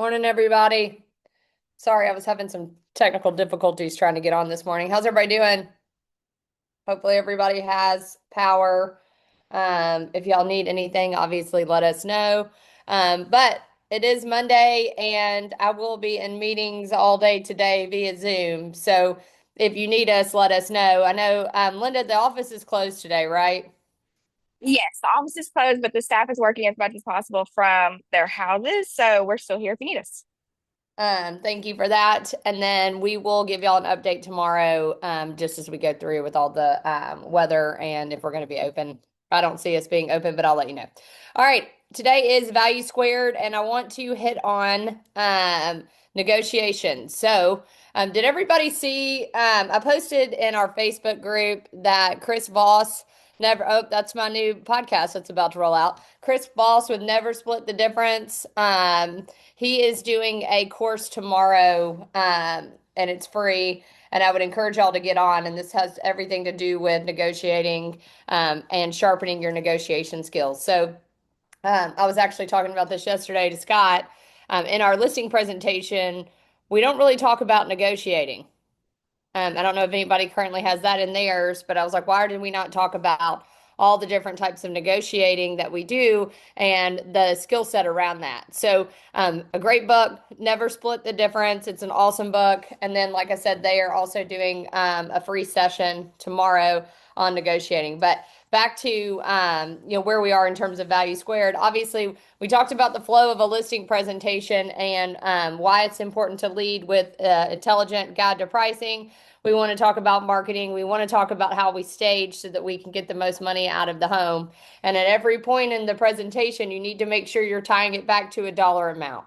Morning, everybody. Sorry, I was having some technical difficulties trying to get on this morning. How's everybody doing? Hopefully, everybody has power. If y'all need anything, obviously let us know. But it is Monday, and I will be in meetings all day today via Zoom. So if you need us, let us know. I know, Linda, the office is closed today, right? Yes, the office is closed, but the staff is working as much as possible from their houses. So we're still here if you need us. Thank you for that. And then we will give y'all an update tomorrow, just as we go through with all the weather and if we're going to be open. I don't see us being open, but I'll let you know. All right. Today is value squared, and I want to hit on negotiations. So, did everybody see? I posted in our Facebook group that Chris Voss never, oh, that's my new podcast that's about to roll out. Chris Voss would never split the difference. He is doing a course tomorrow, and it's free. And I would encourage y'all to get on. And this has everything to do with negotiating and sharpening your negotiation skills. So I was actually talking about this yesterday to Scott. In our listing presentation, we don't really talk about negotiating. I don't know if anybody currently has that in theirs, but I was like, why did we not talk about all the different types of negotiating that we do and the skill set around that? So, a great book, Never Split the Difference. It's an awesome book. And then, like I said, they are also doing a free session tomorrow on negotiating. But back to where we are in terms of value squared. Obviously, we talked about the flow of a listing presentation and why it's important to lead with intelligent guide to pricing. We want to talk about marketing. We want to talk about how we stage so that we can get the most money out of the home. And at every point in the presentation, you need to make sure you're tying it back to a dollar amount.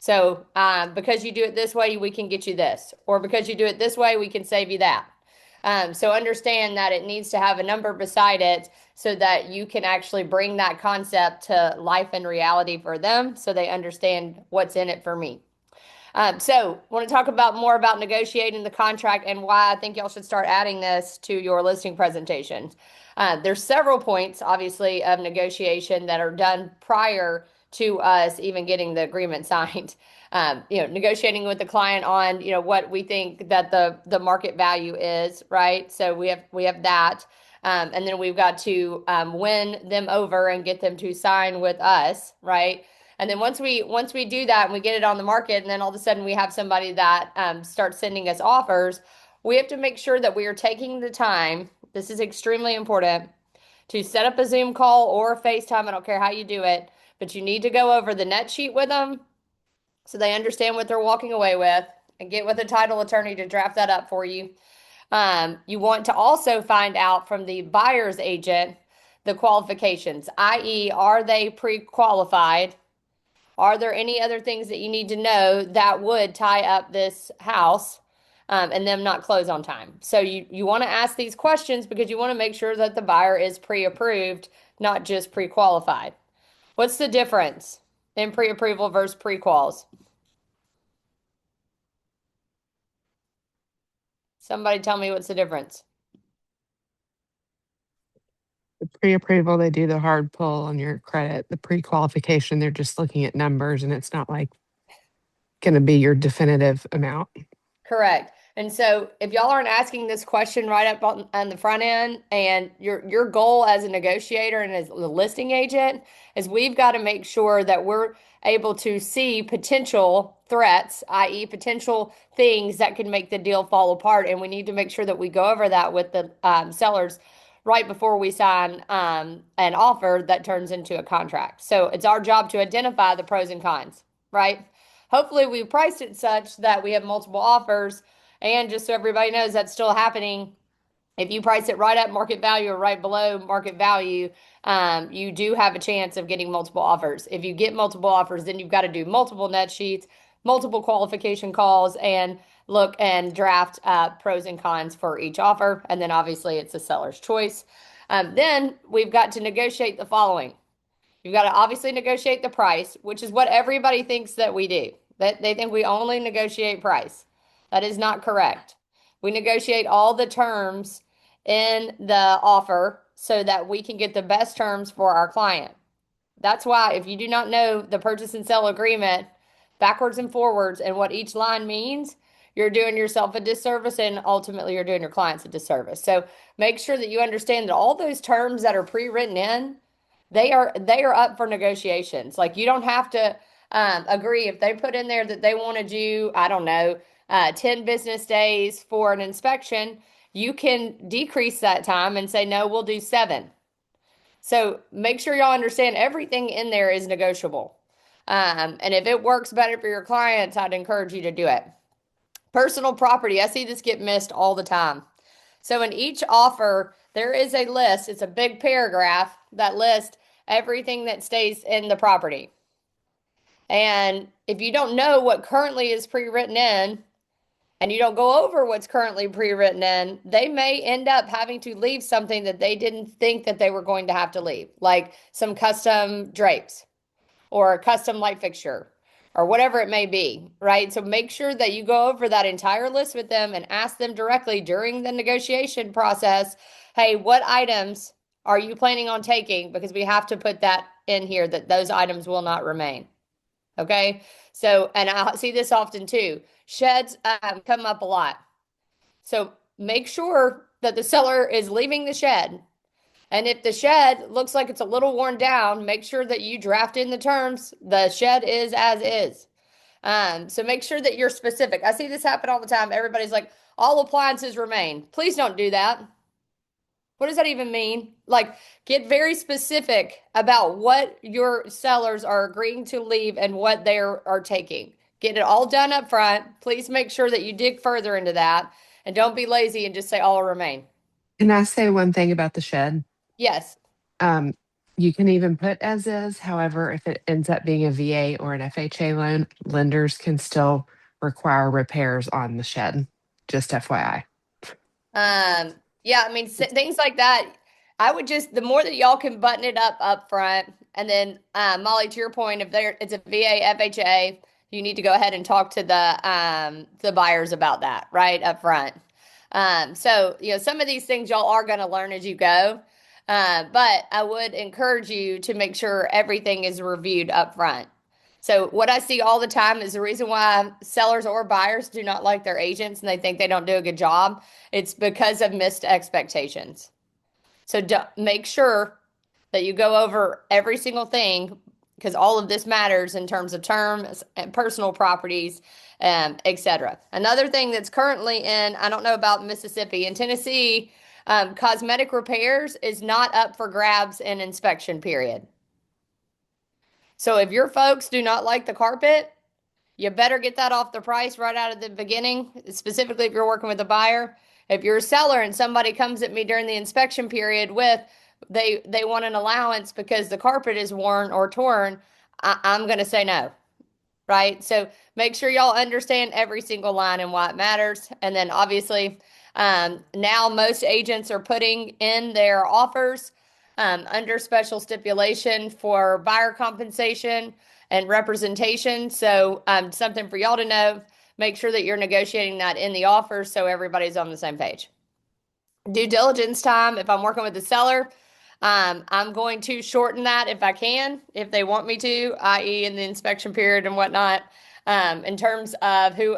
So, because you do it this way, we can get you this, or because you do it this way, we can save you that. So understand that it needs to have a number beside it so that you can actually bring that concept to life and reality for them so they understand what's in it for me. So want to talk about more about negotiating the contract and why I think y'all should start adding this to your listing presentations. There's several points, obviously, of negotiation that are done prior to us even getting the agreement signed. Negotiating with the client on, what we think that the market value is, right? So we have that. And then we've got to win them over and get them to sign with us, right? And then once we do that and we get it on the market, and then all of a sudden we have somebody that starts sending us offers, we have to make sure that we are taking the time. This is extremely important to set up a Zoom call or a FaceTime. I don't care how you do it, but you need to go over the net sheet with them so they understand what they're walking away with and get with a title attorney to draft that up for you. You want to also find out from the buyer's agent the qualifications, i.e., are they pre-qualified? Are there any other things that you need to know that would tie up this house and them not close on time? So you want to ask these questions because you want to make sure that the buyer is pre-approved, not just pre-qualified. What's the difference in pre-approval versus pre-quals? Somebody tell me what's the difference. The pre-approval, they do the hard pull on your credit. The pre-qualification, they're just looking at numbers and it's not like going to be your definitive amount. Correct. And so if y'all aren't asking this question right up on the front end, and your goal as a negotiator and as a listing agent is we've got to make sure that we're able to see potential threats, i.e., potential things that could make the deal fall apart. And we need to make sure that we go over that with the sellers right before we sign an offer that turns into a contract. So it's our job to identify the pros and cons, right? Hopefully, we priced it such that we have multiple offers. And just so everybody knows, that's still happening. If you price it right at market value or right below market value, you do have a chance of getting multiple offers. If you get multiple offers, then you've got to do multiple net sheets, multiple qualification calls, and look and draft pros and cons for each offer. And then obviously, it's the seller's choice. Then we've got to negotiate the following. You've got to obviously negotiate the price, which is what everybody thinks that we do. That they think we only negotiate price. That is not correct. We negotiate all the terms in the offer so that we can get the best terms for our client. That's why if you do not know the purchase and sell agreement, backwards and forwards and what each line means, you're doing yourself a disservice and ultimately you're doing your clients a disservice. So make sure that you understand that all those terms that are pre-written in, they are up for negotiations. Like you don't have to agree if they put in there that they want to do, I don't know, 10 business days for an inspection, you can decrease that time and say, no, we'll do 7. So make sure y'all understand everything in there is negotiable. And if it works better for your clients, I'd encourage you to do it. Personal property, I see this get missed all the time. So in each offer, there is a list. It's a big paragraph that lists everything that stays in the property. And if you don't know what currently is pre-written in, and you don't go over what's currently pre-written in, they may end up having to leave something that they didn't think that they were going to have to leave, like some custom drapes or a custom light fixture or whatever it may be, right? So make sure that you go over that entire list with them and ask them directly during the negotiation process, hey, what items are you planning on taking? Because we have to put that in here that those items will not remain. Okay. So, and I see this often too. Sheds come up a lot. So make sure that the seller is leaving the shed. And if the shed looks like it's a little worn down, make sure that you draft in the terms. The shed is as is. So make sure that you're specific. I see this happen all the time. Everybody's like, all appliances remain. Please don't do that. What does that even mean? Like, get very specific about what your sellers are agreeing to leave and what they are taking. Get it all done up front. Please make sure that you dig further into that and don't be lazy and just say all remain. Can I say one thing about the shed? Yes. You can even put as is. However, if it ends up being a VA or an FHA loan, lenders can still require repairs on the shed. Just FYI. Yeah, I mean, things like that. I would just, the more that y'all can button it up front, and then Molly, to your point, if it's a VA, FHA, you need to go ahead and talk to the buyers about that right up front. So some of these things y'all are going to learn as you go, but I would encourage you to make sure everything is reviewed up front. So what I see all the time is the reason why sellers or buyers do not like their agents and they think they don't do a good job. It's because of missed expectations. So make sure that you go over every single thing because all of this matters in terms of terms and personal properties, etc. Another thing that's currently in, I don't know about Mississippi, in Tennessee, cosmetic repairs is not up for grabs in inspection period. So if your folks do not like the carpet, you better get that off the price right out of the beginning, specifically if you're working with a buyer. If you're a seller and somebody comes at me during the inspection period with they want an allowance because the carpet is worn or torn, I'm going to say no, right? So make sure y'all understand every single line and why it matters. And then obviously now most agents are putting in their offers under special stipulation for buyer compensation and representation. So something for y'all to know, make sure that you're negotiating that in the offer so everybody's on the same page. Due diligence time, if I'm working with the seller, I'm going to shorten that if I can, if they want me to, i.e. in the inspection period and whatnot. In terms of who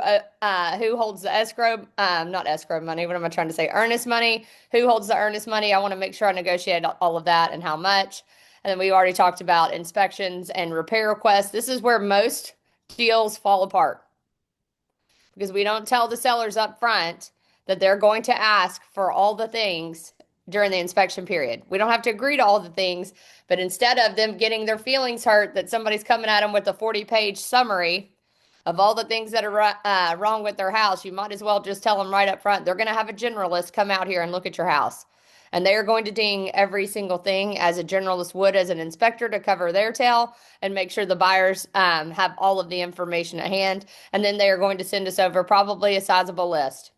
holds the escrow, not escrow money, what am I trying to say? Earnest money. Who holds the earnest money? I want to make sure I negotiate all of that and how much. And then we already talked about inspections and repair requests. This is where most deals fall apart because we don't tell the sellers up front that they're going to ask for all the things during the inspection period. We don't have to agree to all the things, but instead of them getting their feelings hurt that somebody's coming at them with a 40-page summary of all the things that are wrong with their house, you might as well just tell them right up front, they're going to have a generalist come out here and look at your house. And they are going to ding every single thing as a generalist would as an inspector to cover their tail and make sure the buyers have all of the information at hand. And then they are going to send us over probably a sizable list.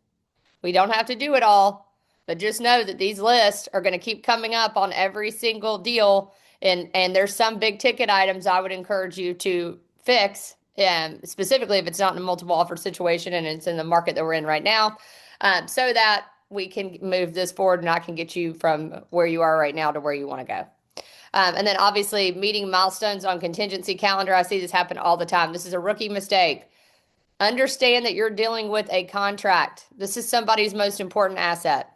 We don't have to do it all, but just know that these lists are going to keep coming up on every single deal. And there's some big ticket items I would encourage you to fix, specifically if it's not in a multiple offer situation and it's in the market that we're in right now, so that we can move this forward and I can get you from where you are right now to where you want to go. And then obviously meeting milestones on contingency calendar. I see this happen all the time. This is a rookie mistake. Understand that you're dealing with a contract. This is somebody's most important asset.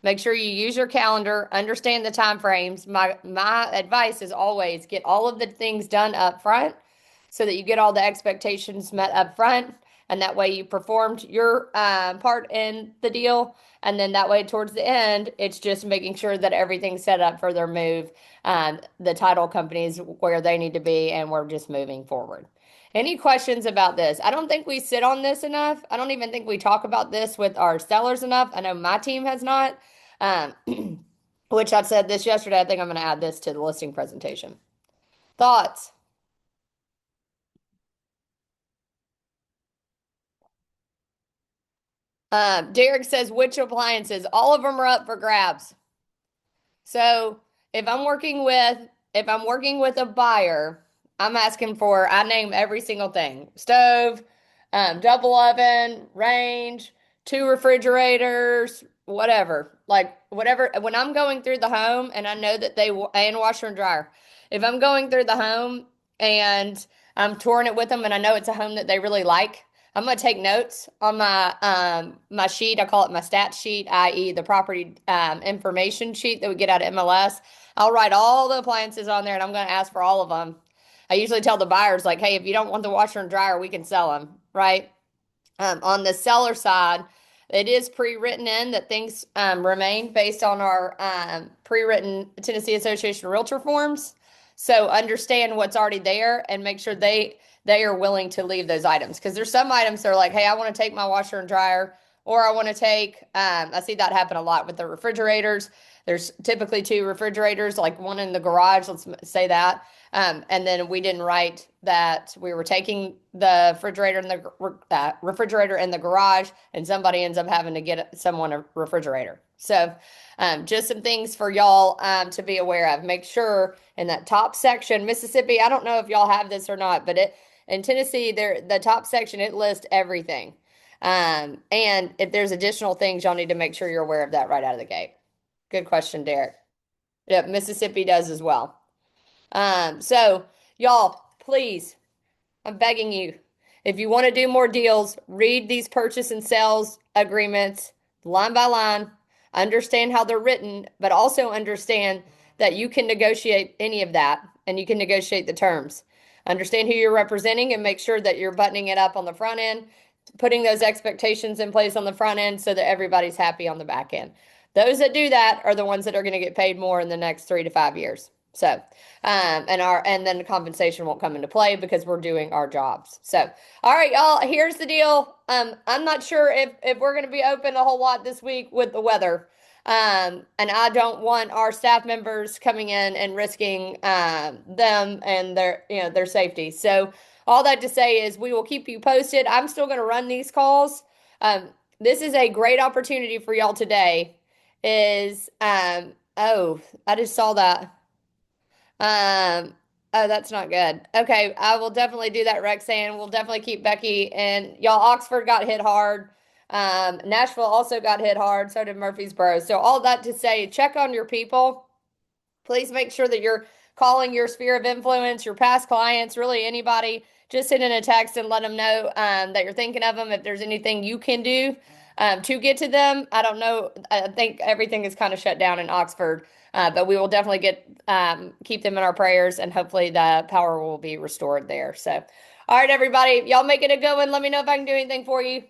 Make sure you use your calendar, understand the time frames. My advice is always get all of the things done up front so that you get all the expectations met up front. And that way you performed your part in the deal. And then that way towards the end, it's just making sure that everything's set up for their move. The title companies where they need to be, and we're just moving forward. Any questions about this? I don't think we sit on this enough. I don't even think we talk about this with our sellers enough. I know my team has not, which I said this yesterday. I think I'm going to add this to the listing presentation. Thoughts? Derek says, which appliances? All of them are up for grabs. So if I'm working with a buyer, I'm asking for, I name every single thing: stove, double oven, range, 2 refrigerators, whatever. Like whatever. When I'm going through the home and I know that and washer and dryer. If I'm going through the home and I'm touring it with them and I know it's a home that they really like, I'm going to take notes on my sheet. I call it my stat sheet, i.e. the property information sheet that we get out of MLS. I'll write all the appliances on there, and I'm going to ask for all of them. I usually tell the buyers, like, hey, if you don't want the washer and dryer, we can sell them, right? On the seller side, it is pre-written in that things remain based on our pre-written Tennessee Association of Realtor forms. So understand what's already there and make sure they are willing to leave those items. Because there's some items that are like, hey, I want to take my washer and dryer, or I want to take, I see that happen a lot with the refrigerators. There's typically 2 refrigerators, like one in the garage, let's say that. And then we didn't write that we were taking the refrigerator in the garage, and somebody ends up having to get someone a refrigerator. So just some things for y'all to be aware of. Make sure in that top section, Mississippi, I don't know if y'all have this or not, but in Tennessee, the top section, it lists everything. And if there's additional things, y'all need to make sure you're aware of that right out of the gate. Good question, Derek. Yep, Mississippi does as well. So y'all, please, I'm begging you, if you want to do more deals, read these purchase and sales agreements line by line, understand how they're written, but also understand that you can negotiate any of that and you can negotiate the terms. Understand who you're representing and make sure that you're buttoning it up on the front end, putting those expectations in place on the front end so that everybody's happy on the back end. Those that do that are the ones that are going to get paid more in the next 3 to 5 years. So, and then the compensation won't come into play because we're doing our jobs. So, all right, y'all, here's the deal. I'm not sure if we're going to be open a whole lot this week with the weather. And I don't want our staff members coming in and risking them and their safety. So all that to say is we will keep you posted. I'm still going to run these calls. This is a great opportunity for y'all today. Oh, I just saw that. Oh, that's not good. Okay, I will definitely do that, Rexanne. We'll definitely keep Becky, and y'all, Oxford got hit hard. Nashville also got hit hard. So did Murfreesboro. So all that to say, check on your people. Please make sure that you're calling your sphere of influence, your past clients, really anybody. Just send in a text and let them know that you're thinking of them. If there's anything you can do to get to them, I don't know. I think everything is kind of shut down in Oxford, but we will definitely keep them in our prayers, and hopefully the power will be restored there. So, all right, everybody, y'all make it a good one. Let me know if I can do anything for you.